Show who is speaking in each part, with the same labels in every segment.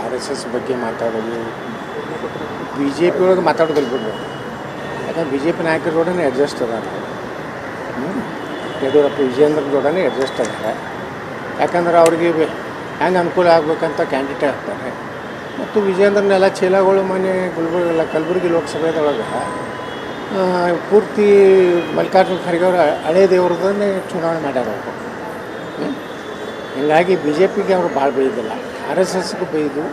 Speaker 1: R S S ಬಗ್ಗೆ ಮಾತಾಡೋದು, B J P ಒಳಗೆ ಮಾತಾಡೋದಿಲ್ಲ ಬಿಡ್ರಿ. ಯಾಕಂದ್ರೆ ಬಿ ಜೆ ಪಿ ನಾಯಕರ ಜೋಡನೆ ಅಡ್ಜಸ್ಟ್ ಅದಾರ. ಯಡಿಯೂರಪ್ಪ ವಿಜೇಂದ್ರ ಜೋಡನೆ ಅಡ್ಜಸ್ಟ್ ಅದಾರೆ. ಯಾಕಂದ್ರೆ ಅವ್ರಿಗೆ ಹೆಂಗೆ ಅನುಕೂಲ ಆಗ್ಬೇಕಂತ ಕ್ಯಾಂಡಿಡೇಟ್ ಆಗ್ತಾರೆ. ಮತ್ತು ವಿಜೇಂದ್ರನೆಲ್ಲ ಚೀಲಗಳು ಮನೆ ಕಲಬುರಗಿ ಲೋಕಸಭೆದೊಳಗೆ ಪೂರ್ತಿ ಮಲ್ಲಿಕಾರ್ಜುನ ಖರ್ಗೆ ಅವರ ಹಳೇ ದೇವ್ರದನ್ನೇ ಚುನಾವಣೆ ಮಾಡ್ಯಾರ ಅವರು. ಹೀಗಾಗಿ ಬಿ ಜೆ ಪಿಗೆ ಅವರು ಭಾಳ ಬೈದಿಲ್ಲ, ಆರ್ ಎಸ್ ಎಸ್ಗೂ ಬೈದು.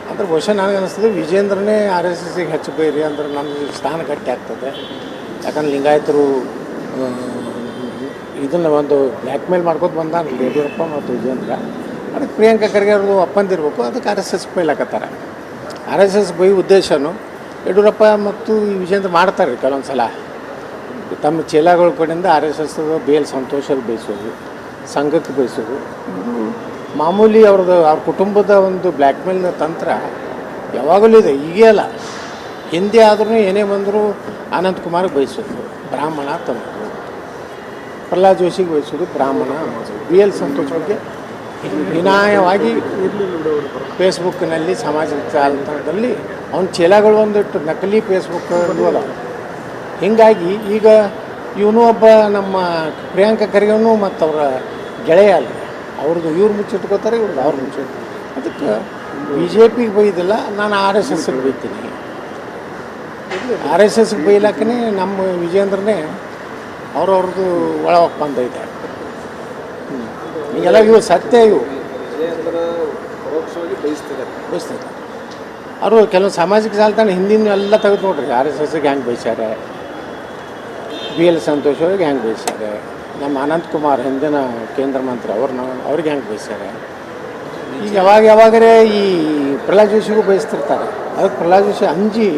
Speaker 1: ಅಂದ್ರೆ ಬಹುಶಃ ನನಗೆ ಅನ್ನಿಸ್ತದೆ ವಿಜೇಂದ್ರನೇ ಆರ್ ಎಸ್ ಎಸ್ಸಿಗೆ ಹೆಚ್ಚು ಬೈರಿ ಅಂದ್ರೆ ನಮಗೆ ಸ್ಥಾನ ಗಟ್ಟಿ ಆಗ್ತದೆ. ಯಾಕಂದ್ರೆ ಲಿಂಗಾಯತರು ಇದನ್ನು ಒಂದು ಬ್ಲ್ಯಾಕ್ ಮೇಲ್ ಮಾಡ್ಕೊತ ಬಂದ ಯಡಿಯೂರಪ್ಪ ಮತ್ತು ವಿಜೇಂದ್ರ. ಅದಕ್ಕೆ ಪ್ರಿಯಾಂಕಾ ಖರ್ಗೆ ಅವ್ರದ್ದು ಒಪ್ಪಂದಿರಬೇಕು, ಅದಕ್ಕೆ ಆರ್ ಎಸ್ ಎಸ್ ಬೈಲಾಕತ್ತಾರೆ. ಆರ್ ಎಸ್ ಎಸ್ ಬೈ ಉದ್ದೇಶನೂ ಯಡಿಯೂರಪ್ಪ ಮತ್ತು ಈ ವಿಜೇಂದ್ರ ಮಾಡ್ತಾರೆ ಕೆಲವೊಂದು ಸಲ. ತಮ್ಮ ಚೀಲಗಳ ಕಡೆಯಿಂದ ಆರ್ ಎಸ್ ಎಸ್ ಬೇಲ್ ಸಂತೋಷದ ಬಯಸೋದು, ಸಂಘಕ್ಕೆ ಬಯಸೋದು, ಮಾಮೂಲಿ ಅವ್ರ ಕುಟುಂಬದ ಒಂದು ಬ್ಲ್ಯಾಕ್ ಮೇಲ್ ತಂತ್ರ ಯಾವಾಗಲೂ ಇದೆ. ಈಗೇ ಅಲ್ಲ, ಹಿಂದೆ ಆದ್ರೂ ಏನೇ ಬಂದರೂ ಅನಂತಕುಮಾರ್ಗೆ ಬಯಸೋದು, ಬ್ರಾಹ್ಮಣ ತಂದರು. ಪ್ರಹ್ಲಾದ್ ಜೋಶಿಗೆ ಬಯಸೋದು, ಬ್ರಾಹ್ಮಣ. ಬಿ ಎಲ್ ಸಂತೋಷ್ ಬಗ್ಗೆ ವಿನಾಯವಾಗಿ ಫೇಸ್ಬುಕ್ನಲ್ಲಿ ಸಾಮಾಜಿಕ ಜಾಲತಾಣದಲ್ಲಿ ಅವನ ಚೀಲಗಳು ಒಂದಿಟ್ಟು ನಕಲಿ ಫೇಸ್ಬುಕ್ ಅದ. ಹೀಗಾಗಿ ಈಗ ಇವನು ಒಬ್ಬ ನಮ್ಮ ಪ್ರಿಯಾಂಕಾ ಖರ್ಗೆನೂ ಮತ್ತು ಅವರ ಗೆಳೆಯ ಅಲ್ಲ, ಅವ್ರದ್ದು ಇವ್ರು ಮುಚ್ಚಿಟ್ಕೋತಾರೆ, ಇವ್ರದ್ದು ಅವ್ರು ಮುಚ್ಚಿಟ್ಟು. ಅದಕ್ಕೆ ಬಿ ಜೆ ಪಿಗೆ ಬೈದಿಲ್ಲ, ನಾನು ಆರ್ ಎಸ್ ಎಸ್ಗೆ ಬೈತೀನಿ. ಆರ್ ಎಸ್ ಎಸ್ಗೆ ಬೈಲಾಕನೇ ನಮ್ಮ ವಿಜೇಂದ್ರನೇ ಅವ್ರವ್ರದ್ದು ಒಳ ಒಪ್ಪಂದ ಇದೆ. ಈಗೆಲ್ಲ ಇವು ಸತ್ಯ, ಇವು ಬಯಸ್ತಿದ್ದಾರೆ. ಅವರು ಕೆಲವು ಸಾಮಾಜಿಕ ಜಾಲತಾಣ ಹಿಂದಿನ ಎಲ್ಲ ತೆಗೆದು ನೋಡ್ರಿ, ಆರ್ ಎಸ್ ಎಸ್ಗೆ ಹೆಂಗೆ ಬಯಸ್ಯಾರೆ, ಬಿ ಎಲ್ ಸಂತೋಷ್ ಅವ್ರಿಗೆ ಹೆಂಗೆ ಬಯಸ್ಯಾರೆ, ನಮ್ಮ ಅನಂತಕುಮಾರ್ ಹಿಂದಿನ ಕೇಂದ್ರ ಮಂತ್ರಿ ಅವ್ರಿಗೆ ಹೆಂಗೆ ಬಯಸ್ಯಾರೆ. ಈಗ ಯಾವಾಗರೇ ಈ ಪ್ರಹ್ಲಾದ್ ಜೋಶಿಗೂ ಬಯಸ್ತಿರ್ತಾರೆ. ಅದಕ್ಕೆ ಪ್ರಹ್ಲಾದ್ ಜೋಶಿ ಅಂಜಿ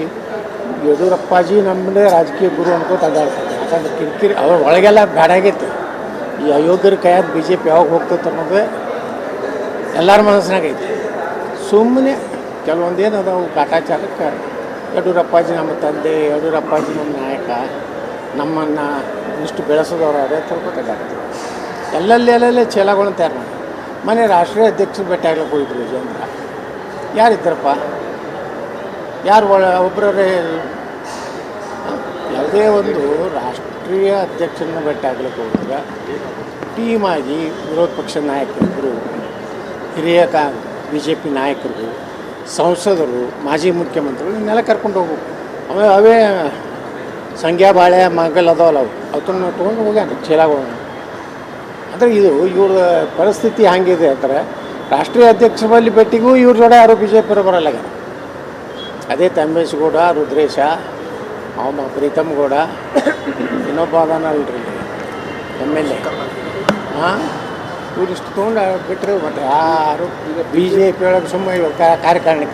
Speaker 1: ಯಡಿಯೂರಪ್ಪಾಜಿ ನಮ್ಮದೇ ರಾಜಕೀಯ ಗುರು ಅನ್ಕೋತ ಅಡ್ಡಾಡ್ತಾರೆ. ಯಾಕಂದ್ರೆ ಕಿರಿಕಿರಿ ಅವ್ರ ಒಳಗೆಲ್ಲ ಬ್ಯಾಡಾಗೈತಿ. ಈ ಅಯೋಗ್ಯರ ಕೈಯಾದ ಬಿ ಜೆ ಪಿ ಯಾವಾಗ ಹೋಗ್ತೈತೆ ಅನ್ನೋದು ಎಲ್ಲರ ಮನಸ್ಸಿನಾಗೈತಿ. ಸುಮ್ಮನೆ ಕೆಲವೊಂದು ಏನು ಅದಾವು ಕಾಟಾಚಾರಕ್ಕೆ ಯಡಿಯೂರಪ್ಪಾಜಿ ನಮ್ಮ ತಂದೆ, ಯಡಿಯೂರಪ್ಪಾಜಿ ನಮ್ಮ ನಾಯಕ, ನಮ್ಮನ್ನು ಇಷ್ಟು ಬೆಳೆಸೋದವ್ರು ಅದೇ ತಿಳ್ಕೊತಾಗ್ತದೆ. ಎಲ್ಲೆಲ್ಲೇ ಚೀಲಗಳನ್ನ ತಯಾರು ಮಾಡಿ ಮನೆ ರಾಷ್ಟ್ರೀಯ ಅಧ್ಯಕ್ಷರು ಭೇಟಿ ಆಗ್ಲಿಕ್ಕೆ ಹೋಗಿದ್ರು ವಿಜೇಂದ್ರ. ಯಾರಿದ್ದಾರಪ್ಪ, ಯಾರು ಒಬ್ಬರೇ ಯಾವುದೇ ಒಂದು ರಾಷ್ಟ್ರೀಯ ಅಧ್ಯಕ್ಷರನ್ನ ಭೇಟಿ ಆಗ್ಲಿಕ್ಕೆ ಹೋಗಿದ್ರೆ ಟೀಮಾಗಿ ವಿರೋಧ ಪಕ್ಷದ ನಾಯಕರಿಬ್ಬರು, ಹಿರಿಯ ಬಿ ಜೆ ಪಿ ನಾಯಕರು, ಸಂಸದರು, ಮಾಜಿ ಮುಖ್ಯಮಂತ್ರಿಗಳು ಇನ್ನೆಲ್ಲ ಕರ್ಕೊಂಡು ಹೋಗ್ಬೇಕು. ಅವೇ ಸಂಖ್ಯಾ ಬಾಳೆ ಮಗಲ್ ಅದಾವಲ್ಲ ಅವನ್ನ ತೊಗೊಂಡು ಹೋಗ್ಯಾನ ಚೀಲಗಳು. ಅಂದರೆ ಇದು ಇವ್ರ ಪರಿಸ್ಥಿತಿ ಹಂಗಿದೆ ಅಂತಾರೆ. ರಾಷ್ಟ್ರೀಯ ಅಧ್ಯಕ್ಷರ ಬಳಿ ಭೇಟಿಗೂ ಇವ್ರ ಜೋಡ ಯಾರು ಬಿ ಜೆ ಪಿಯವರು ಬರಲ್ಲ. ಅದೇ ತಮ್ಮೇಶ್ಗೌಡ, ರುದ್ರೇಶ, ಅವನ ಪ್ರೀತಮ್ ಗೌಡ, ಇನ್ನೊಬ್ಬ ಅದಾನಲ್ರಿ ಎಮ್ ಎಲ್ ಎ, ಇವ್ರಿಷ್ಟು ತೊಗೊಂಡು ಬಿಟ್ಟರೆ ಮತ್ತು ಯಾರು ಬಿ ಜೆ ಪಿ ಒಳಗೆ ಸುಮ್ಮನೆ ಕಾರ್ಯಕಾರಿಣಿಕರು.